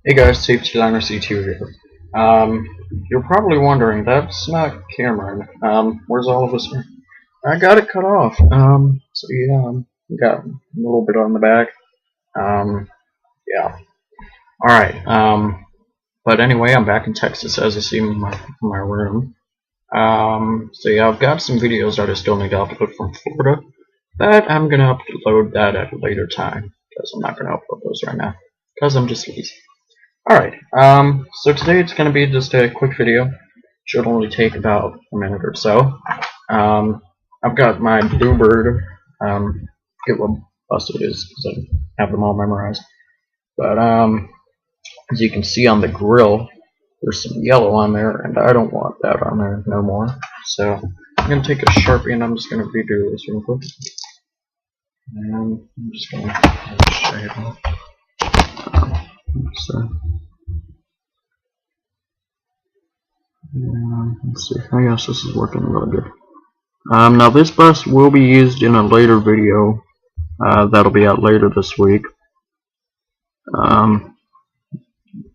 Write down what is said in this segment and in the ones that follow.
Hey guys, Tape Designer C2 here. You're probably wondering, that's not Cameron. Where's all of us? I got it cut off. So yeah, got a little bit on the back. Yeah. Alright, but anyway, I'm back in Texas as you see in my room. So yeah, I've got some videos that I still need to upload from Florida, but I'm gonna upload that at a later time, because I'm not gonna upload those right now, because I'm just lazy. Alright, so today it's going to be just a quick video. Should only take about a minute or so. I've got my Bluebird, get what bus it is because I have them all memorized. But as you can see on the grill, there's some yellow on there, and I don't want that on there no more. So I'm going to take a Sharpie and I'm just going to redo this real quick. And I'm just going to shade it. Let's see. I guess this is working really good. Now this bus will be used in a later video that'll be out later this week. I'm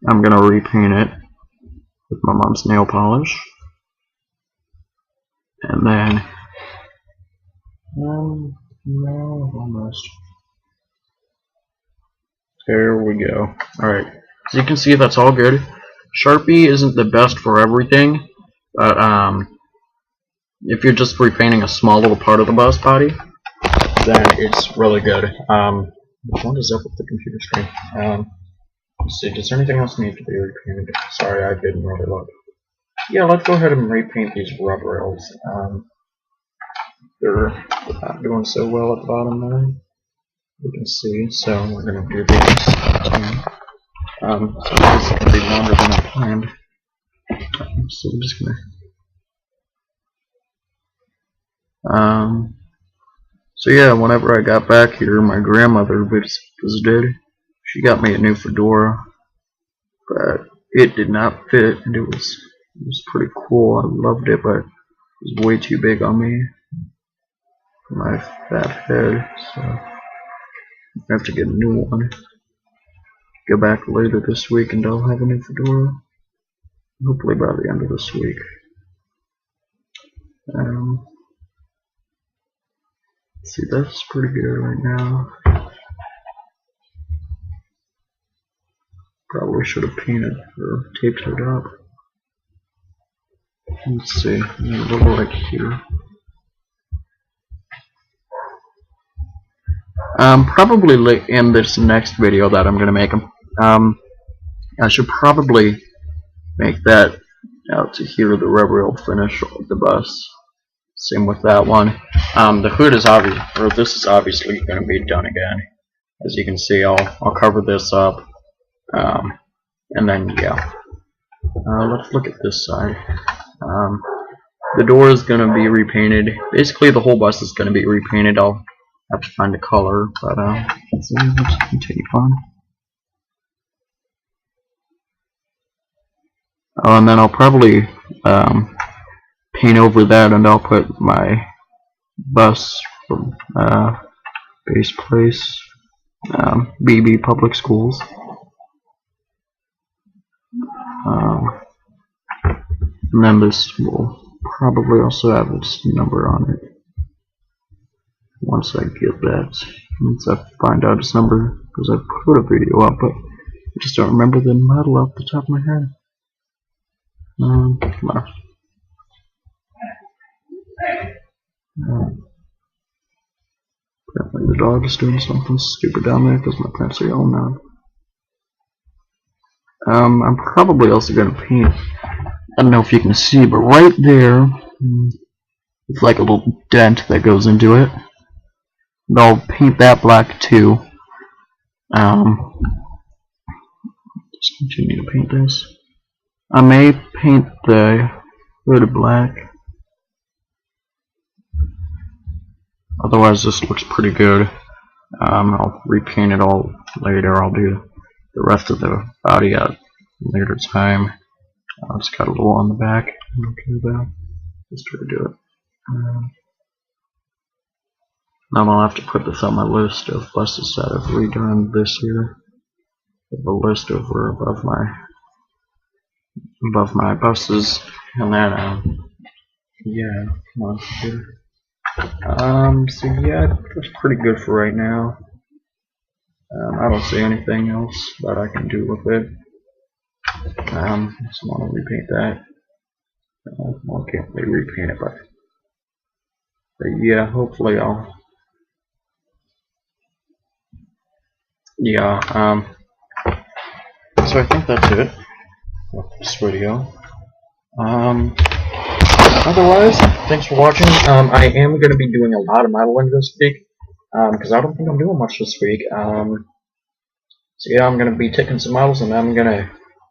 gonna repaint it with my mom's nail polish, and then no, almost. There we go. Alright, as you can see, that's all good. Sharpie isn't the best for everything, but if you're just repainting a small little part of the bus body, then it's really good. What is up with the computer screen? Let's see, does anything else need to be repainted? Sorry, I didn't really look. Yeah, let's go ahead and repaint these rub rails. They're not doing so well at the bottom there. You can see, so we're going to do these too. So this is going to be longer than I planned. So I'm just going to... So yeah, whenever I got back here, my grandmother visited. She got me a new fedora, but it did not fit, and it was pretty cool. I loved it, but it was way too big on me for my fat head, so I have to get a new one. Go back later this week, and I'll have a new fedora. Hopefully by the end of this week. See, that's pretty good right now. Probably should have painted or taped it up. Let's see, a little like here. Probably in this next video that I'm gonna make them. I should probably make that out to here, the rubber rail finish of the bus. Same with that one. The hood is this is obviously going to be done again. As you can see, I'll cover this up, and then yeah. Let's look at this side. The door is going to be repainted. Basically, the whole bus is going to be repainted. I'll have to find a color, but let's continue on. Oh, and then I'll probably paint over that, and I'll put my bus from base place, BB Public Schools. And then this will probably also have its number on it. Once I get that, once I find out its number, because I put a video up, but I just don't remember the model off the top of my head. Come on. Apparently the dog is doing something stupid down there because my pants are yelling now. I'm probably also going to paint, I don't know if you can see, but right there, it's like a little dent that goes into it. And I'll paint that black too. Just continue to paint this. I may paint the hood black. Otherwise, this looks pretty good. I'll repaint it all later. I'll do the rest of the body at a later time. I'll just cut a little on the back. Okay, that. Just try to do it. Now I'll have to put this on my list of buses that I've redone this year. The list over above my buses, and then yeah, come on, computer. So yeah, that's pretty good for right now. I don't see anything else that I can do with it. Just want to repaint that. Well, I can't really repaint it, but yeah, hopefully I'll. Yeah. So I think that's it with this video. Otherwise, thanks for watching. I am going to be doing a lot of modeling this week, because I don't think I'm doing much this week. So yeah, I'm going to be taking some models and I'm going to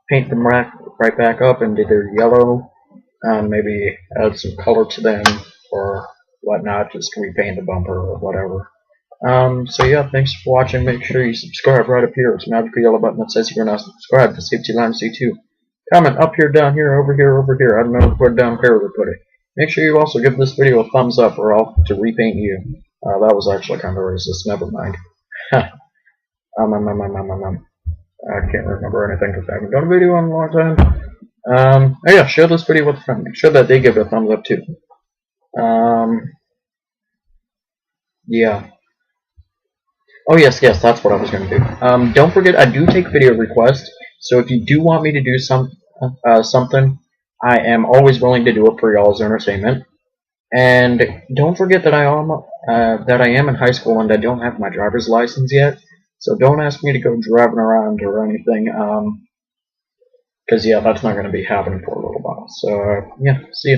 paint them right back up into their yellow, maybe add some color to them or whatnot, just repaint the bumper or whatever. So yeah, thanks for watching. Make sure you subscribe right up here. It's a magical yellow button that says you're not subscribed to Safety Line C2. Comment up here, down here, over here, over here. I don't know where down here to put it. Make sure you also give this video a thumbs up or I'll have to repaint you. That was actually kind of racist. Never mind. I can't remember anything because I haven't done a video in a long time. Oh yeah, share this video with a friend. Make sure that they give it a thumbs up too. Yeah. Oh yes, that's what I was going to do. Don't forget, I do take video requests. So if you do want me to do something, I am always willing to do it for y'all's entertainment. And don't forget that I am in high school and I don't have my driver's license yet. So don't ask me to go driving around or anything, because yeah, that's not going to be happening for a little while. So yeah, see ya.